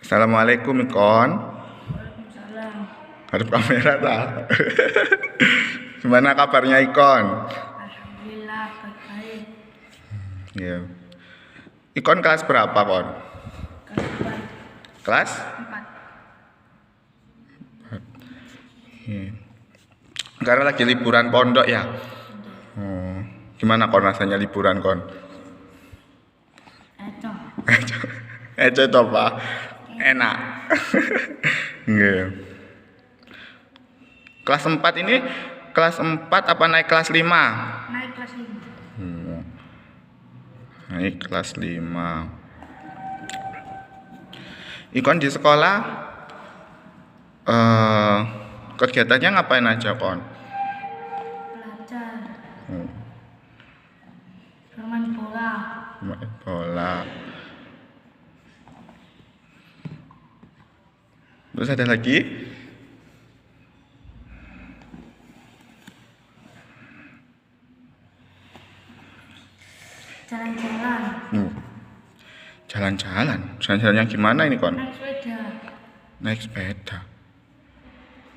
Assalamualaikum Ikon. Waalaikumsalam. Hadap kamera tak? Gimana kabarnya Ikon? Alhamdulillah baik. Ya. Ikon kelas berapa Kon? Kelas Kelas? 4. Iya. Karena lagi liburan pondok ya. Oh, gimana Kon rasanya liburan Kon? Eco. Itu apa? Enak. Iya. Kelas 4 ini kelas 4 apa naik kelas 5? Naik kelas 5. Naik kelas 5. Ikon di sekolah kegiatannya ngapain aja Kon? Belajar. Hmm, Bermain bola. main bola. Terus ada lagi? Jalan-jalan. Jalan-jalan. Jalan-jalan yang gimana ini Kon? Naik sepeda. Naik sepeda.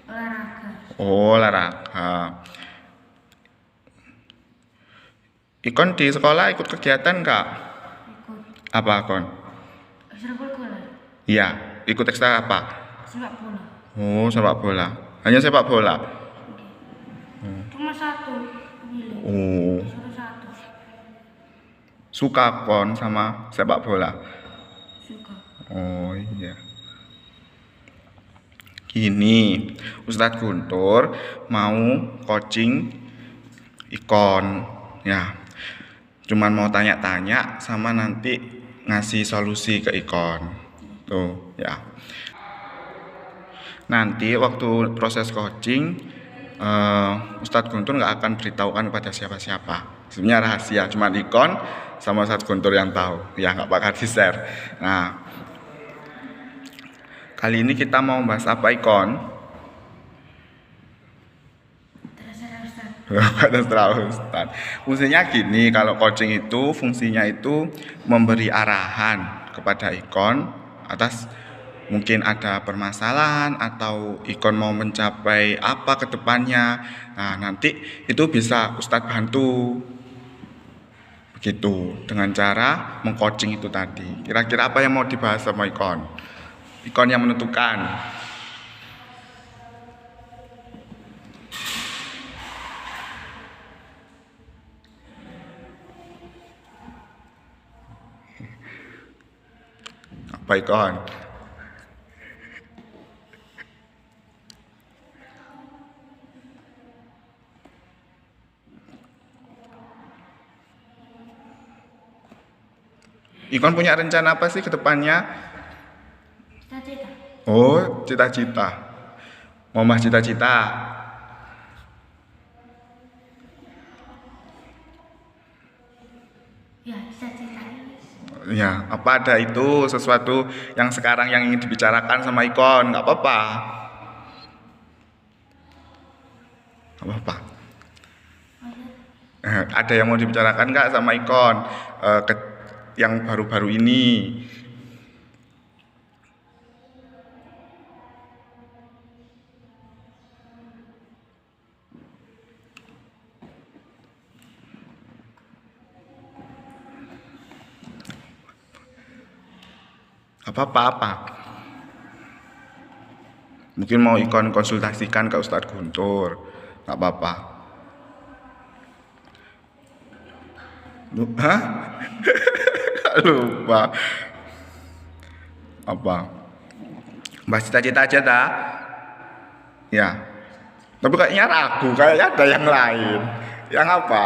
Olahraga. Oh, olahraga. Ikon di sekolah ikut kegiatan nggak? Ikut Apa Kon? ekstrakurikuler. Iya, ikut ekstra apa? Sepak bola. Oh, sepak bola. Hanya sepak bola. Cuma satu pilih. Oh, Suruh satu. suka Kon sama sepak bola. Suka. Oh iya. Gini, Ustadz Guntur mau coaching Ikon. Ya, cuman mau tanya-tanya sama nanti ngasih solusi ke Ikon. Tuh, ya. Nanti waktu proses coaching, Ustadz Guntur nggak akan beritahukan kepada siapa-siapa. Sebenarnya rahasia, cuma Ikon sama Ustadz Guntur yang tahu. Ya, nggak bakal di-share. Nah, kali ini kita mau bahas apa Ikon? Terserah Ustaz. Ustaz. Fungsinya gini, kalau coaching itu fungsinya itu memberi arahan kepada Ikon atas mungkin ada permasalahan atau Ikon mau mencapai apa ke depannya. Nah, nanti itu bisa Ustadz bantu. Begitu, dengan cara mengcoaching itu tadi. Kira-kira apa yang mau dibahas sama Ikon? Ikon yang menentukan. Apa Ikon? Ikon punya rencana apa sih ke depannya? Cita-cita. Oh, cita-cita. Mau mas cita-cita. Ya, cita-cita. Ya, apa ada itu sesuatu yang sekarang yang ingin dibicarakan sama Ikon? Nggak apa-apa. Nggak apa-apa. Ada yang mau dibicarakan nggak sama Ikon? Yang baru-baru ini. Apa-apa. Mungkin mau Ikon konsultasikan ke Ustadz Guntur. Nggak apa-apa. Hah? Lupa. Apa? Bahas cita-cita aja dah. Ya. Tapi kayaknya ragu, kayaknya ada yang lain. Yang apa?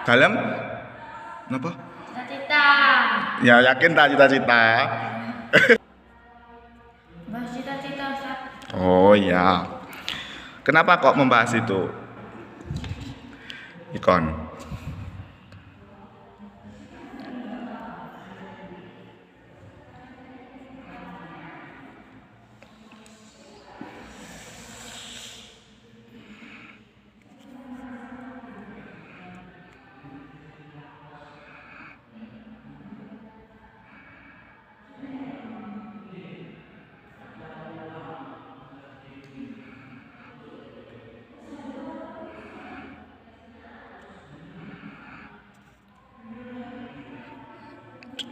Dalam? Kenapa? Cita-cita. Ya yakin tak cita-cita? Bahas cita-cita Ustaz. Oh ya. Kenapa kok membahas itu? Ikon.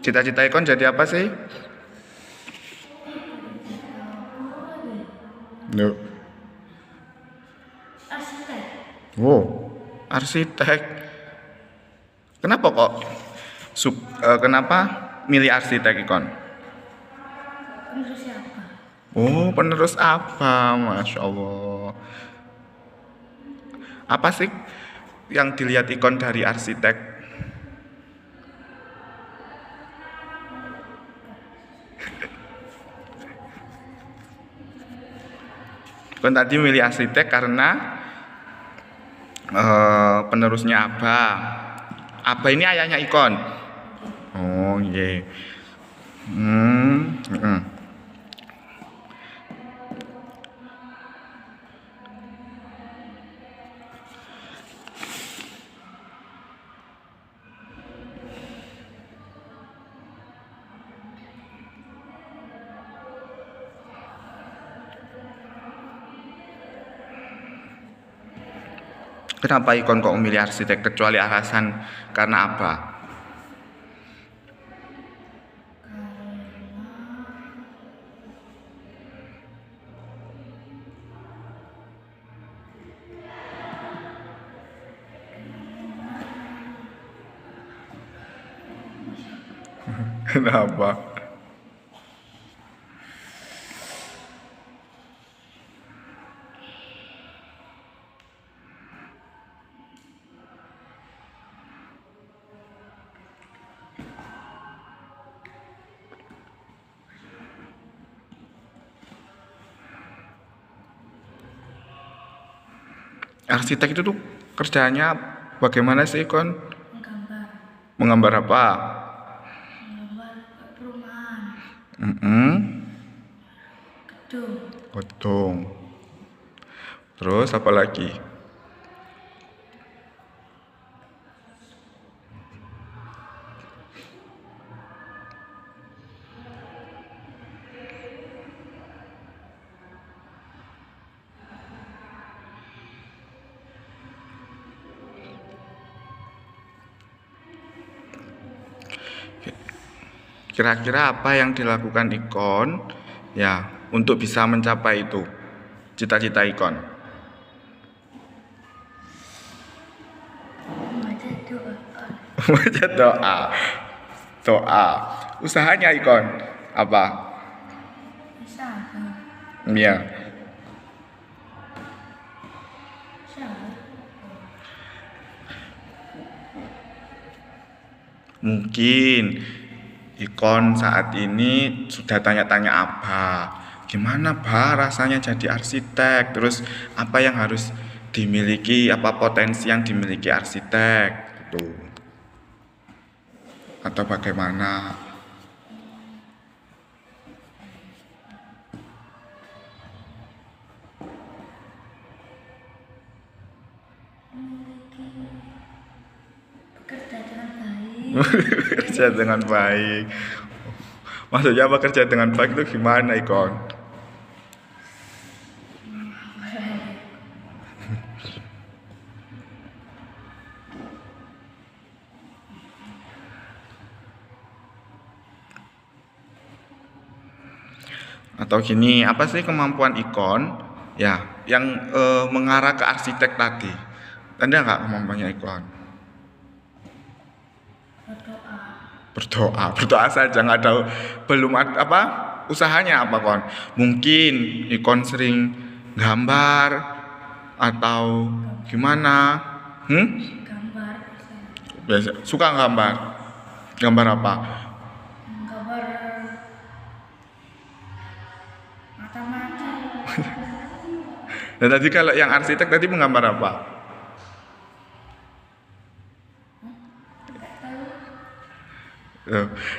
Cita-cita ikon jadi apa sih? No. Arsitek. Wow, arsitek. Kenapa kok kenapa milih arsitek ikon? Penerus siapa? Oh, penerus apa? Masya Allah. Apa sih yang dilihat ikon dari arsitek? Ikon tadi milih arsitek karena penerusnya Abah. Abah ini ayahnya ikon. Oh, iya. Kenapa ikon kok memilih arsitek kecuali alasan karena apa? Kenapa? Arsitek itu tuh kerjanya bagaimana sih, Kon? Menggambar. Menggambar apa? Menggambar perumahan. Gedung. Gedung. Terus apa lagi? Kira-kira apa yang dilakukan ikon ya untuk bisa mencapai itu cita-cita ikon? Membaca doa. Baca doa. Doa. Usahanya ikon apa? Usaha. Iya. Usaha. Mungkin ikon saat ini sudah tanya-tanya Abah, gimana Bah rasanya jadi arsitek, terus apa yang harus dimiliki, apa potensi yang dimiliki arsitek gitu, atau bagaimana? Bekerja dengan baik. Bekerja dengan baik. Maksudnya bekerja dengan baik itu gimana ikon? Atau gini, apa sih kemampuan ikon ya yang mengarah ke arsitek tadi? Ada nggak kemampuannya ikon? Berdoa. Berdoa saja, nggak ada, belum ada apa usahanya apa kon? Mungkin ikon sering gambar atau gimana? Gambar. Biasa suka gambar. Gambar apa? Gambar mata-mata. Dan tadi kalau yang arsitek tadi menggambar apa?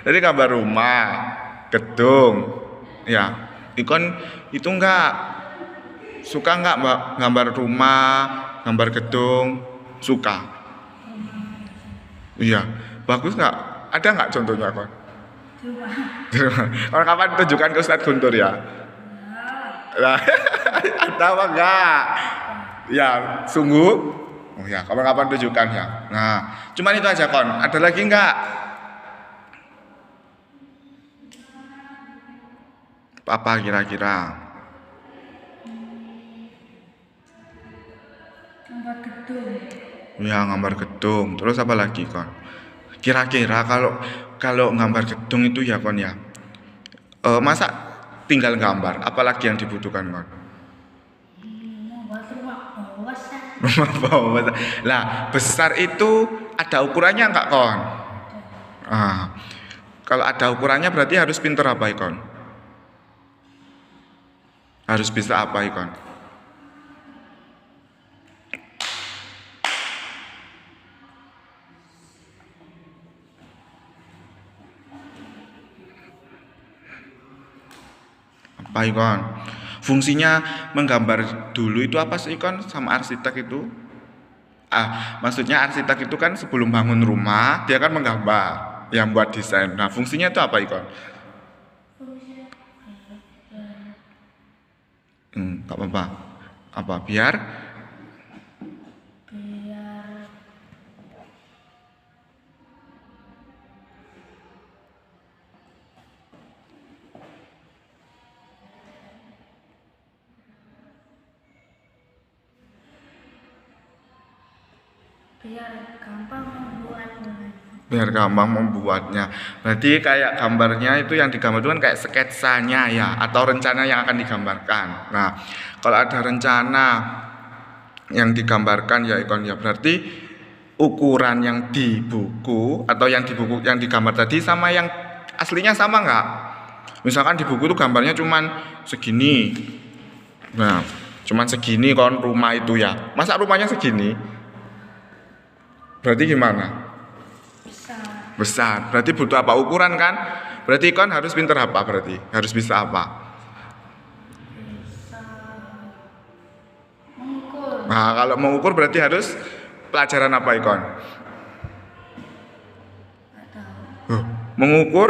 Tadi gambar rumah, gedung, ya. Ikon itu enggak suka enggak mbak gambar rumah, gambar gedung, suka. Iya, bagus enggak? Ada enggak contohnya kon? Kalau kapan tunjukkan ke Ustadz Guntur ya? Nah, ada apa enggak? Ya, sungguh. Oh ya, kapan-kapan tunjukkan ya. Nah, cuman itu aja kon. Ada lagi enggak? Apa kira-kira? Gambar gedung. Ya, gambar gedung. Terus apa lagi kon? Kira-kira kalau kalau gambar gedung itu ya kon ya. Masa tinggal gambar, apalagi yang dibutuhkan kon? Membuat rumah bawah sah. Rumah bawah. Lah, besar itu ada ukurannya enggak kon? Ah, kalau ada ukurannya berarti harus pinter apa ikon? Harus bisa apa ikon? Apa ikon? Fungsinya menggambar dulu itu apa sih ikon sama arsitek itu? Maksudnya arsitek itu kan sebelum bangun rumah dia kan menggambar, yang buat desain. Nah, fungsinya itu apa ikon? Fungsinya Gak apa-apa. Apa? Biar biar biar gampang membuatnya. biar gampang membuatnya. Berarti kayak gambarnya itu yang digambar itu kan kayak sketsanya ya, atau rencana yang akan digambarkan. Nah, kalau ada rencana yang digambarkan ya ikon ya berarti ukuran yang di buku atau yang di buku yang digambar tadi sama yang aslinya sama nggak? Misalkan di buku itu gambarnya cuman segini. Nah, cuman segini kon rumah itu ya. Masa rumahnya segini? Berarti gimana? Besar. Besar. Berarti butuh apa? Ukuran kan? Berarti ikon harus pinter apa berarti? Harus bisa apa? Bisa mengukur. Nah, kalau mengukur berarti harus pelajaran apa ikon? Nggak tahu. Mengukur?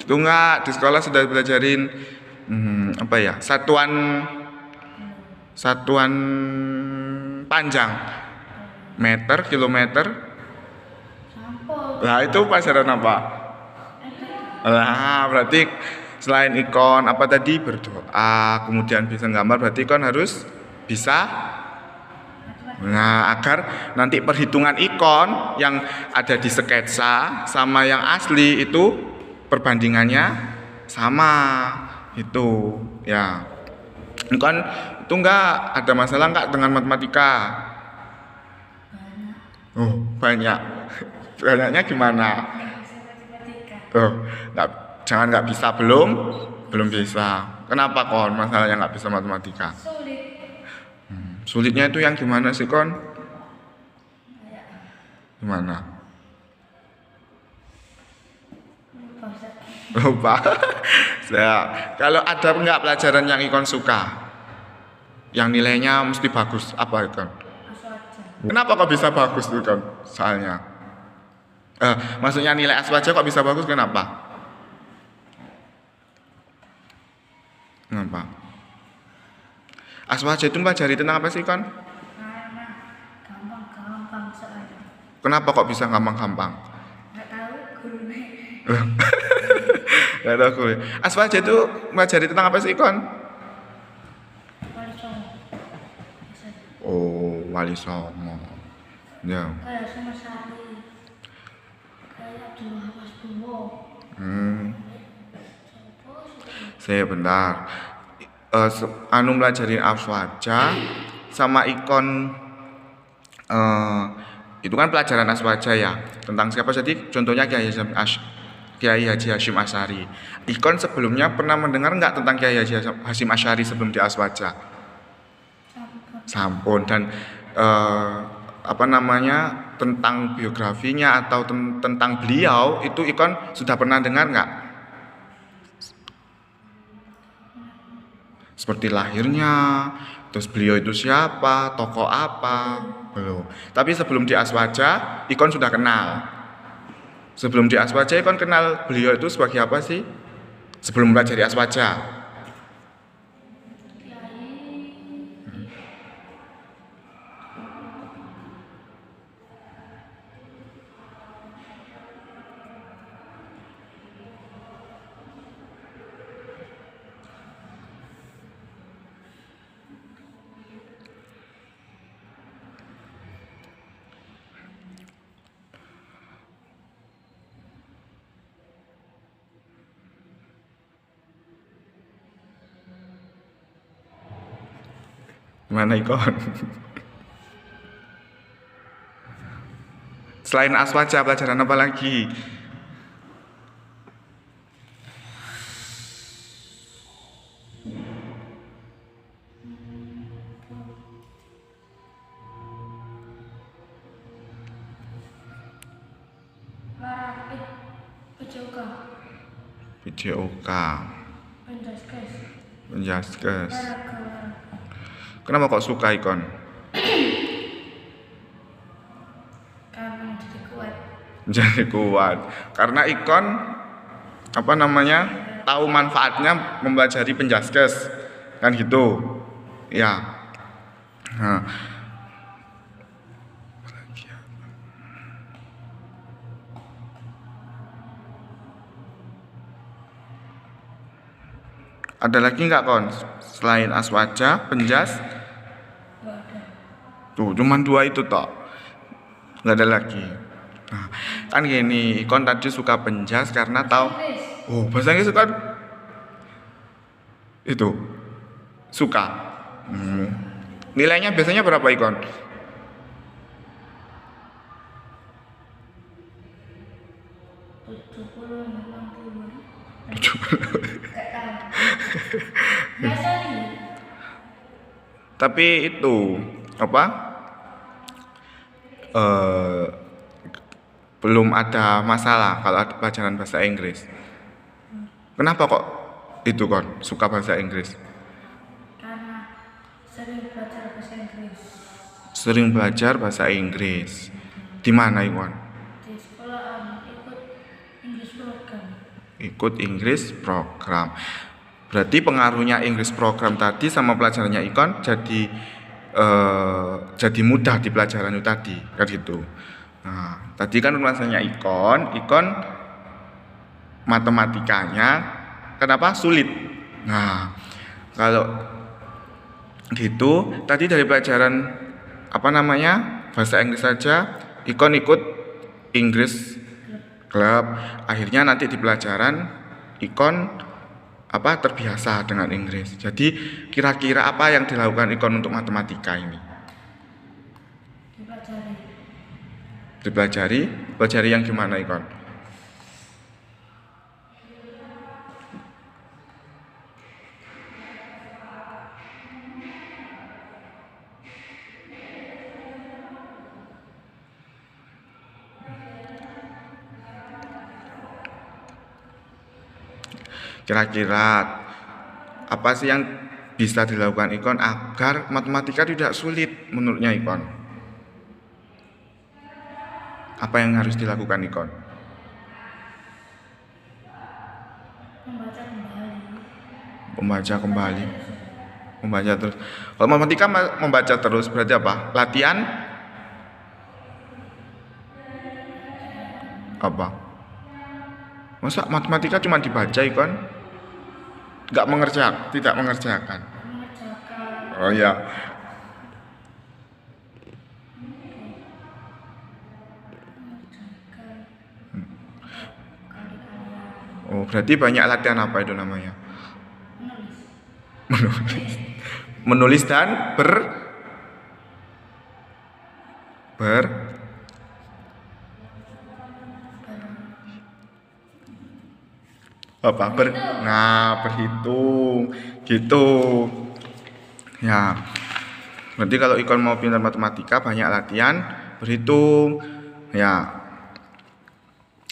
Itu enggak di sekolah sudah belajarin apa ya? Satuan panjang. Meter, kilometer. Sampel. Nah, itu pelajaran apa? Nah, berarti selain ikon apa tadi berdoa, kemudian bisa gambar, berarti ikon harus bisa. Nah, agar nanti perhitungan ikon yang ada di sketsa sama yang asli itu perbandingannya sama. Itu ya. Ikon itu enggak ada masalah enggak dengan matematika? Oh, banyak. Banyaknya gimana? Matematika. Oh, jangan nggak bisa belum bisa. Kenapa kon? Masalahnya nggak bisa matematika. Sulit. Sulitnya itu yang gimana sih kon? Gimana? Lupa. Ya, kalau ada nggak pelajaran yang ikon suka, yang nilainya mesti bagus, apa ikon? Aswaja. Kenapa kok bisa bagus tuh kon? Soalnya, maksudnya nilai aswaja kok bisa bagus? Kenapa? Kenapa? Aswaja itu pelajari tentang apa sih kon? Karena gampang soalnya. Kenapa kok bisa gampang-gampang? Nggak tahu gurunya. Gak tahu gue. Aswaja itu pelajari tentang apa sih kon? Wali Songo. Oh, Wali Songo. Ya. Kayak sama Sari. Kayak dulu Hamas Bungo. Saya bentar. Anu pelajari aswaja sama ikon itu kan pelajaran aswaja ya. Tentang siapa jadi? Contohnya Kiai Haji Hashim Asy'ari. Ikon sebelumnya pernah mendengar nggak tentang Kiai Haji Hashim Asy'ari sebelum di aswaja? Sampun. Dan apa namanya tentang biografinya atau tentang beliau itu ikon sudah pernah dengar nggak? Seperti lahirnya, terus beliau itu siapa, tokoh apa, belum. Tapi sebelum di aswaja, ikon sudah kenal. Sebelum di aswaja, ikon kenal beliau itu sebagai apa sih? Sebelum belajar di aswaja. Gimana ikon? Selain aswaja, pelajaran apa lagi? Larapit, PJOK, PJOK, Penjaskes, Penjaskes. Olahraga. Kenapa kok suka ikon? Karena jadi kuat. Jadi kuat. Karena ikon apa namanya? Tahu manfaatnya mempelajari Penjaskes. Kan gitu. Ya. Nah, ada lagi nggak kon? Selain aswaja, penjas? Gak ada. Tuh, cuman 2 itu toh. Nggak ada lagi. Nah, kan gini, ikon tadi suka penjas karena tahu. Inggris. Oh, bahasa Inggris kan? Itu suka. Nilainya biasanya berapa ikon? 70, 80. Gak tahu. Biasa nih. Tapi itu apa? Belum ada masalah kalau ada pelajaran bahasa Inggris. Kenapa kok itu kon suka bahasa Inggris? Karena sering belajar bahasa Inggris. Sering belajar bahasa Inggris. Di mana ikon? Di sekolahan ikut English program. Ikut Inggris program. Berarti pengaruhnya Inggris program tadi sama pelajarannya ikon jadi mudah di pelajaran itu tadi, kan gitu. Nah, tadi kan masalahnya ikon matematikanya kenapa sulit. Nah, kalau gitu tadi dari pelajaran apa namanya bahasa Inggris saja ikon ikut Inggris Club, akhirnya nanti di pelajaran ikon apa terbiasa dengan Inggris. Jadi kira-kira apa yang dilakukan ikon untuk matematika ini? Pelajari yang gimana ikon? Kira-kira apa sih yang bisa dilakukan ikon agar matematika tidak sulit menurutnya ikon? Apa yang harus dilakukan ikon? Membaca kembali. Membaca terus. Kalau matematika membaca terus berarti apa? Latihan? Apa? Masa matematika cuma dibaca ikon? Tidak mengerjakan. Mengerjakan. Oh iya. Oh, berarti banyak latihan apa itu namanya? Menulis dan berhitung gitu ya. Berarti kalau ikon mau pintar matematika banyak latihan berhitung ya.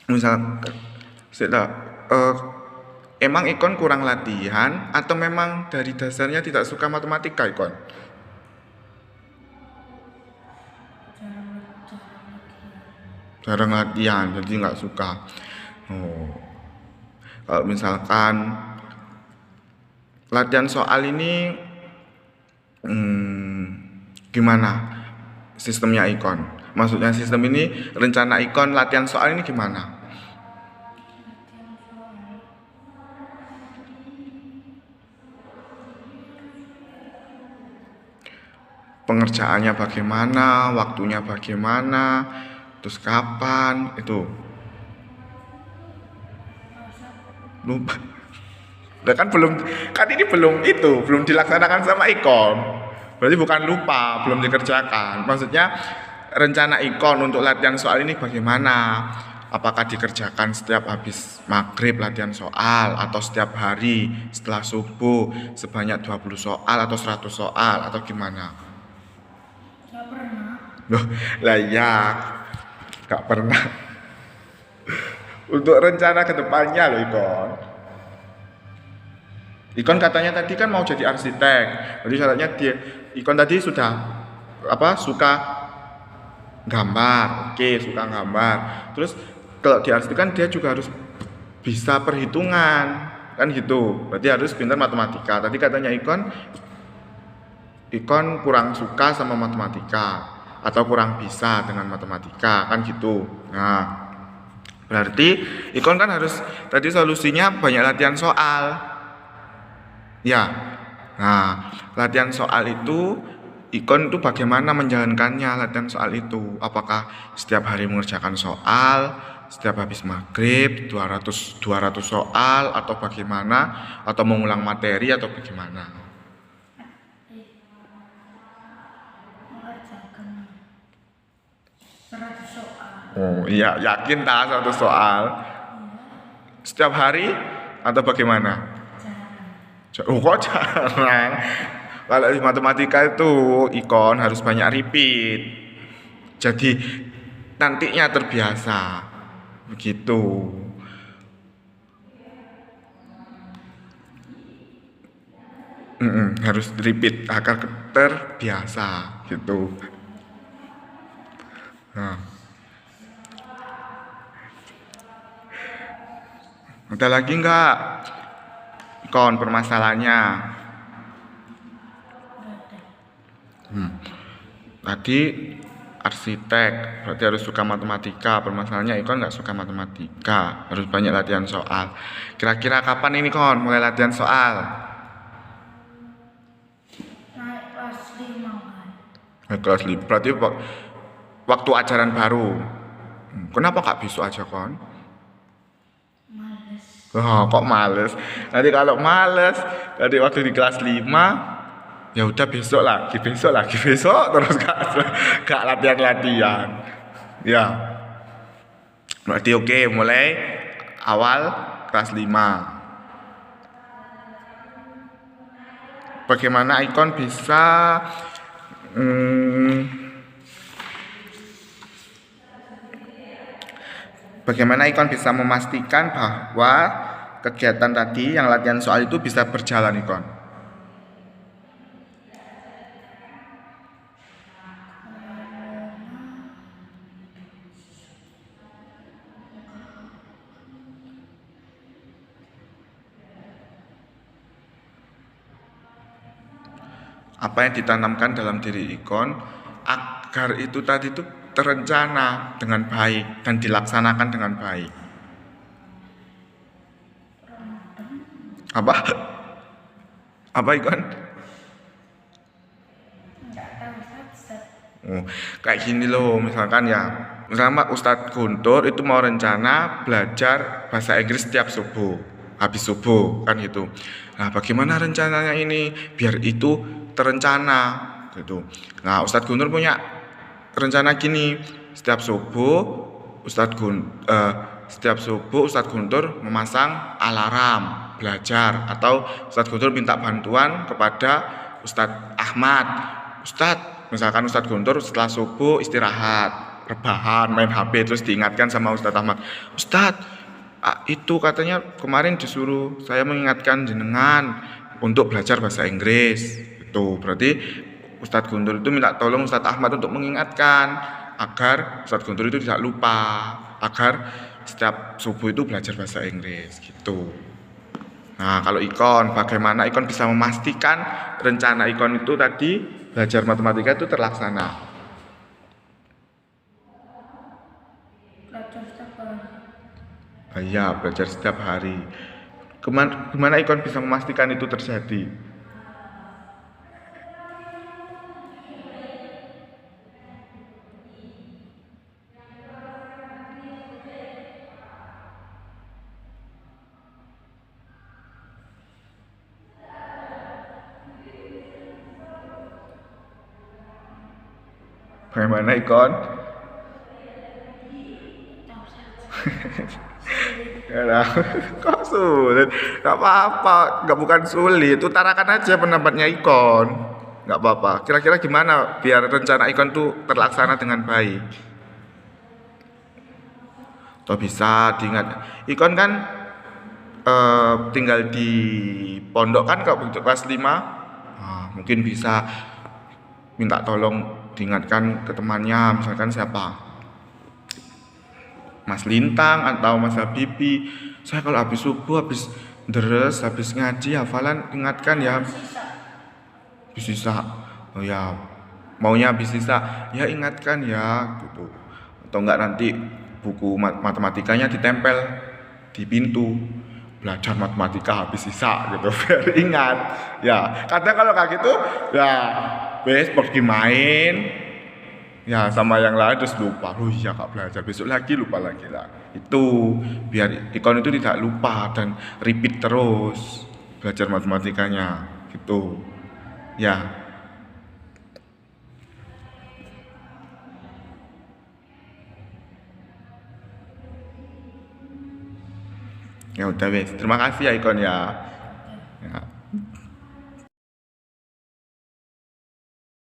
Misal emang ikon kurang latihan atau memang dari dasarnya tidak suka matematika ikon? Jarang latihan jadi nggak suka. Oh. Kalau misalkan latihan soal ini gimana sistemnya ikon? Maksudnya sistem ini rencana ikon latihan soal ini gimana? Pengerjaannya bagaimana, waktunya bagaimana, terus kapan itu? Lupa. Kan ini belum dilaksanakan sama ikon. Berarti bukan lupa, belum dikerjakan. Maksudnya rencana ikon untuk latihan soal ini bagaimana? Apakah dikerjakan setiap habis maghrib latihan soal atau setiap hari setelah subuh sebanyak 20 soal atau 100 soal atau gimana? Nggak pernah. Loh, lah ya, gak pernah. Untuk rencana kedepannya loh Ikon. Ikon katanya tadi kan mau jadi arsitek. Jadi syaratnya dia Ikon tadi sudah suka gambar. Oke, suka gambar. Terus kalau di arsitek kan dia juga harus bisa perhitungan. Kan gitu. Berarti harus pintar matematika. Tadi katanya Ikon kurang suka sama matematika atau kurang bisa dengan matematika kan gitu. Nah, berarti Ikon kan harus tadi solusinya banyak latihan soal. Ya. Nah, latihan soal itu Ikon itu bagaimana menjalankannya latihan soal itu? Apakah setiap hari mengerjakan soal, setiap habis maghrib 200 soal atau bagaimana atau mengulang materi atau bagaimana? Mengerjakan 100 soal. Oh iya, yakin tak 100 soal? Setiap hari atau bagaimana? Jarang. Oh kok jarang? Kalau di matematika itu Ikon harus banyak repeat. Jadi nantinya terbiasa. Begitu. Harus repeat agar terbiasa gitu. Nah, ada lagi nggak Ikon permasalahannya? Tadi arsitek berarti harus suka matematika. Permasalahannya Ikon nggak suka matematika, harus banyak latihan soal. Kira-kira kapan ini Kon mulai latihan soal? Naik kelas 5 kan. Kelas 5. Berarti waktu ajaran baru. Kenapa nggak besok aja Kon? Males. Oh, kok males? Nanti kalau males, tadi waktu di kelas 5, ya udah besok lagi, besok terus gak latihan-latihan. Ya. Berarti oke, mulai awal kelas 5. Bagaimana Ikon bisa bagaimana Ikon bisa memastikan bahwa kegiatan tadi yang latihan soal itu bisa berjalan Ikon? Apa yang ditanamkan dalam diri Ikon agar itu tadi itu terencana dengan baik dan dilaksanakan dengan baik. Apa? Apa Ikon? Nggak tahu subset. Oh, kayak gini loh, misalkan misalnya Ustadz Guntur itu mau rencana belajar bahasa Inggris setiap subuh, habis subuh kan gitu. Nah, bagaimana rencananya ini biar itu terencana gitu. Nah, Ustadz Guntur punya rencana gini, setiap subuh Ustadz Guntur memasang alarm belajar atau Ustadz Guntur minta bantuan kepada Ustadz Ahmad. Misalkan Ustadz Guntur setelah subuh istirahat, rebahan, main HP, terus diingatkan sama Ustadz Ahmad, Ustadz, itu katanya kemarin disuruh saya mengingatkan jenengan untuk belajar bahasa Inggris. Itu berarti Ustadz Guntur itu minta tolong Ustadz Ahmad untuk mengingatkan agar Ustadz Guntur itu tidak lupa, agar setiap subuh itu belajar bahasa Inggris gitu. Nah, kalau Ikon, bagaimana Ikon bisa memastikan rencana Ikon itu tadi belajar matematika itu terlaksana? Belajar setiap hari. Iya, belajar setiap hari. Gimana Ikon bisa memastikan itu terjadi? Bagaimana ikon? Tahu saja. Ya, kok sulit? Gak apa-apa, gak bukan sulit. Utarakan aja pendapatnya ikon. Gak apa-apa. Kira-kira gimana biar rencana ikon tuh terlaksana dengan baik? Atau bisa diingat, ikon kan tinggal di pondok kan kalau untuk kelas 5. Nah, mungkin bisa minta tolong diingatkan ke temannya, misalkan siapa, Mas Lintang atau Mas Habibi, saya kalau habis subuh, habis deres, habis ngaji hafalan ingatkan ya, Sisa. habis sisa, oh ya, maunya habis sisa ya ingatkan ya gitu. Atau enggak nanti buku matematikanya ditempel di pintu, belajar matematika habis sisa gitu biar ingat ya. Kadang kalau kayak gitu ya wes pergi main ya sama yang lain terus lupa, oh iya kak belajar, besok lagi lupa lagi lah. Itu biar ikon itu tidak lupa dan repeat terus belajar matematikanya gitu ya. Ya udah wes, terima kasih ya ikon ya. Ya.